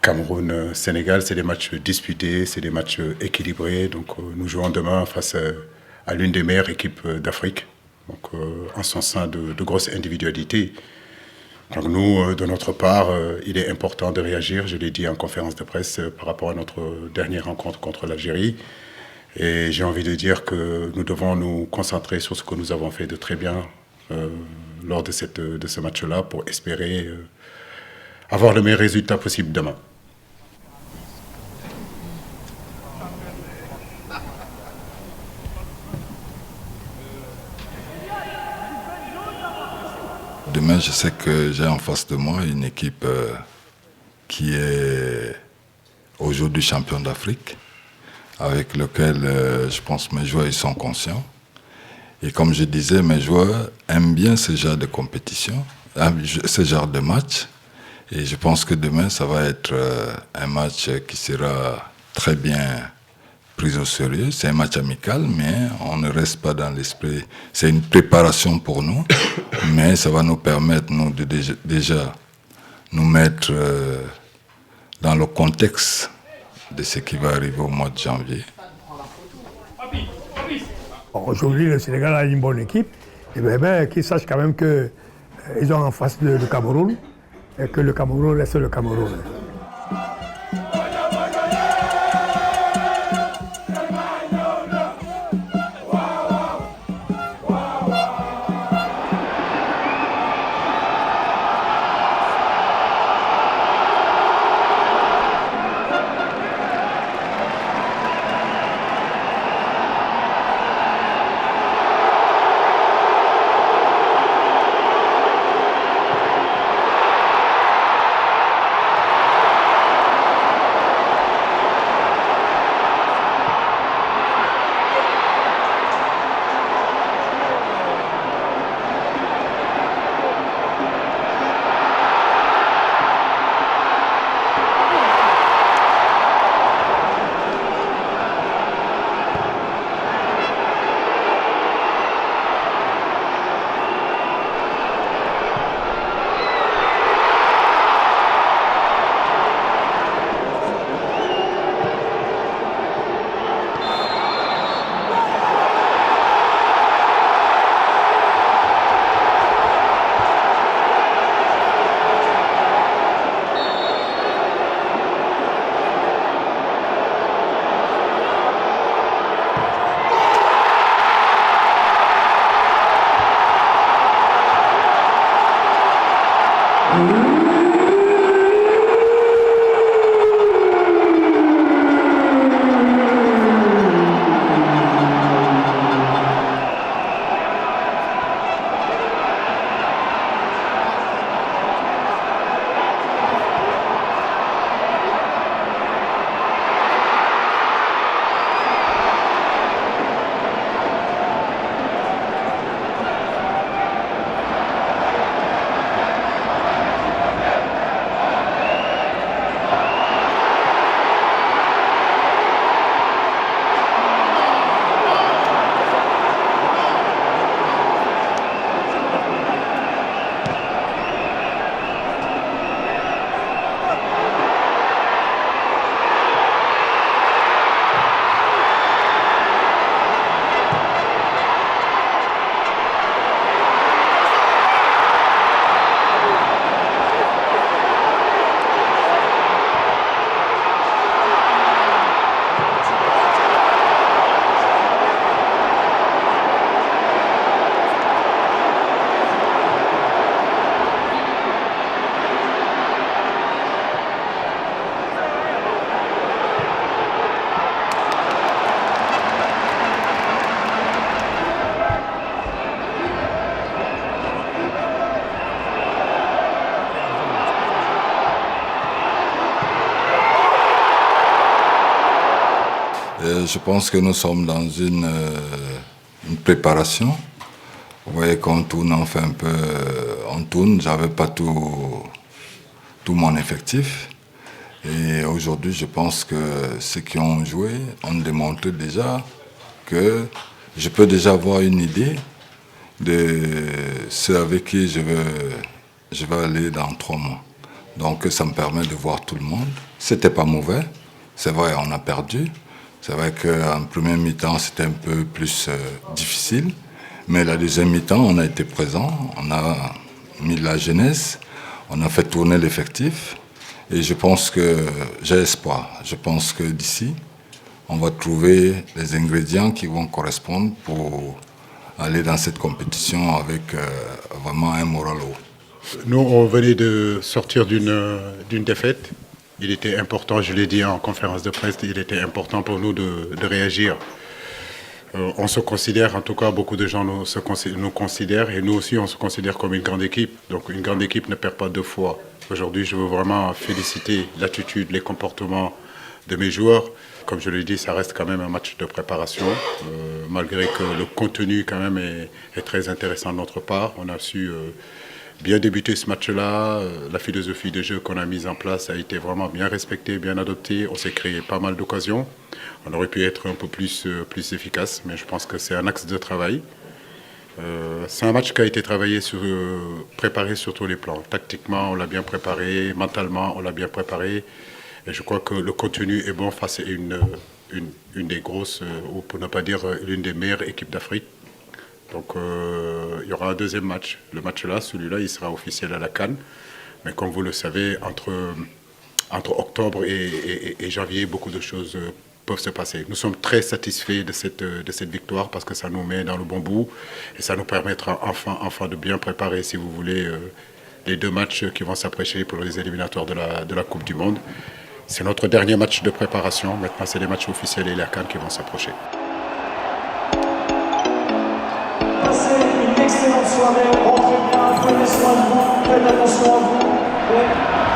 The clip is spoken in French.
Cameroun-Sénégal, c'est des matchs disputés, c'est des matchs équilibrés. Donc nous jouons demain face à l'une des meilleures équipes d'Afrique. Donc en son sein de grosses individualités. Donc nous, de notre part, il est important de réagir, je l'ai dit en conférence de presse, par rapport à notre dernière rencontre contre l'Algérie. Et j'ai envie de dire que nous devons nous concentrer sur ce que nous avons fait de très bien lors de ce match-là pour espérer avoir le meilleur résultat possible demain. Demain, je sais que j'ai en face de moi une équipe qui est aujourd'hui champion d'Afrique, avec lequel je pense que mes joueurs ils sont conscients. Et comme je disais, mes joueurs aiment bien ce genre de compétition, ce genre de match. Et je pense que demain, ça va être un match qui sera très bien pris au sérieux. C'est un match amical, mais on ne reste pas dans l'esprit. C'est une préparation pour nous, mais ça va nous permettre nous, de déjà nous mettre dans le contexte de ce qui va arriver au mois de janvier. Aujourd'hui, le Sénégal a une bonne équipe. Et bien, qu'ils sachent quand même qu'ils ont en face le Cameroun et que le Cameroun reste le Cameroun. Je pense que nous sommes dans une préparation. Vous voyez qu'on tourne, on fait un peu, on tourne. J'avais pas tout mon effectif. Et aujourd'hui, je pense que ceux qui ont joué ont démontré déjà que je peux déjà avoir une idée de ceux avec qui je vais aller dans 3 mois. Donc ça me permet de voir tout le monde. C'était pas mauvais. C'est vrai, on a perdu. C'est vrai qu'en première mi-temps, c'était un peu plus difficile. Mais la deuxième mi-temps, on a été présent. On a mis de la jeunesse. On a fait tourner l'effectif. Et je pense que j'ai espoir. Je pense que d'ici, on va trouver les ingrédients qui vont correspondre pour aller dans cette compétition avec vraiment un moral haut. Nous, on venait de sortir d'une défaite. Il était important, je l'ai dit en conférence de presse, il était important pour nous de réagir. On se considère, en tout cas, beaucoup de gens nous considèrent, et nous aussi, on se considère comme une grande équipe. Donc une grande équipe ne perd pas deux fois. Aujourd'hui, je veux vraiment féliciter l'attitude, les comportements de mes joueurs. Comme je l'ai dit, ça reste quand même un match de préparation, malgré que le contenu quand même est très intéressant de notre part. On a su bien débuter ce match-là. La philosophie de jeu qu'on a mise en place a été vraiment bien respectée, bien adoptée. On s'est créé pas mal d'occasions. On aurait pu être un peu plus efficace, mais je pense que c'est un axe de travail. C'est un match qui a été préparé sur tous les plans. Tactiquement, on l'a bien préparé. Mentalement, on l'a bien préparé. Et je crois que le contenu est bon face à une des grosses, ou pour ne pas dire l'une des meilleures équipes d'Afrique. Donc il y aura un deuxième match. Le match-là, celui-là, il sera officiel à la CAN. Mais comme vous le savez, entre octobre et janvier, beaucoup de choses peuvent se passer. Nous sommes très satisfaits de cette victoire parce que ça nous met dans le bon bout et ça nous permettra enfin de bien préparer, si vous voulez, les deux matchs qui vont s'approcher pour les éliminatoires de la Coupe du Monde. C'est notre dernier match de préparation. Maintenant, c'est les matchs officiels et la CAN qui vont s'approcher. Passez une excellente soirée, rentrez bien, prenez soin de vous, faites attention à vous.